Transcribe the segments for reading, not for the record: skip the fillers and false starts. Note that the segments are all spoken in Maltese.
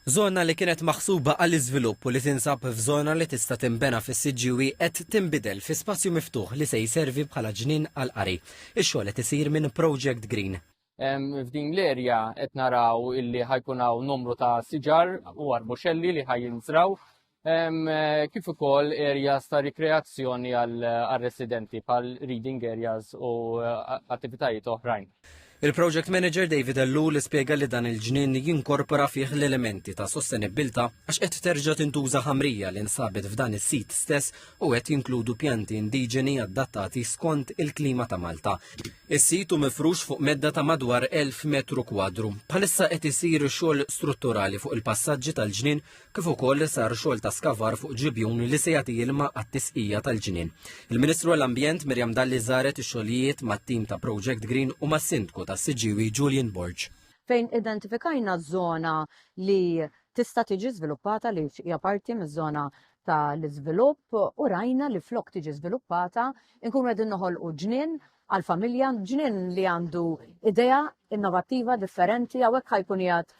Żona li kienet maħsuba għall-iżvilupp u li tinsab f'żona li tista' tinbena fis-Siġġiewi qed tinbidel fi spazju miftuħ li se jservi bħala ġnien għall-qari. Ix-xogħol qed isir minn Project Green. F'din l-erja qed naraw illi ħajkun hawn numru ta' siġar u arbuxelli li ħajjinsraw kif ukoll areas ta' rikreazzjoni għal-residenti bħal reading areas u attivitajiet oħrajn. Il-Project Manager David Allul ispjega li dan il-ġnien jinkorpora fih l-elementi ta' sostenibilità għax qed terġa' tintuża ħamrija li nsabet f'dan is-sit stess u qed jinkludu pjanti indiġeni adattati skont il-klima ta' Malta. Is-sit hu mifrux fuq medda ta' madwar 1000 metru kwadru. Bħalissa qed isir xogħol strutturali fuq il-passaġġi tal-ġnien kif ukoll sar xogħol ta' skavar fuq ġibjun li se jagħti ilma għat-tisqija tal-ġnien. Il-Ministru għall-Ambjent Mirjam Dalli żaret ix-xogħlijiet mat-tim ta' Project Green u mas-Sindku ta' Siġġiewi Julian Borg. Fejn identifikajna żona li tista' tiġi żviluppata li hija parti miż-żona tal-iżvilupp u rajna li flok tiġi żviluppata nkunu qegħdin noħolqu ġnien għall-familja, ġnien li għandu idea innovattiva differenti hawnhekk ħajkun qiegħed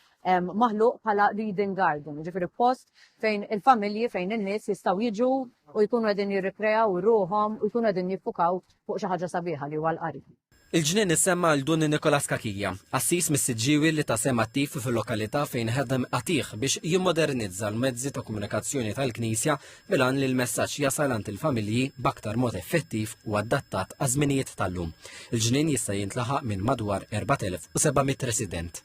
maħluq bħala reading garden, ġifieri post fejn il-familji fejn in-nies jistgħu jiġu u jkunu qegħdin jirrikreaw ruħhom u jkunu qegħdin jiffukaw fuq xi ħaġa sabiħa li huwa l-qari. Il-ġnien issemma għal Dun Nikolas Kakija, assis mis-Siġġiewi li ta' sem attiv fil-lokalità fejn ħedem qatih biex jimmodernizza l-mezzi ta' komunikazzjoni tal-Knisja bilan li l-messaġġ jasal għand il-familji b'aktar mod effettiv u adattat għaż-żminijiet tal-lum. Il-ġnien jista' jintlaħaq minn madwar 4700 resident.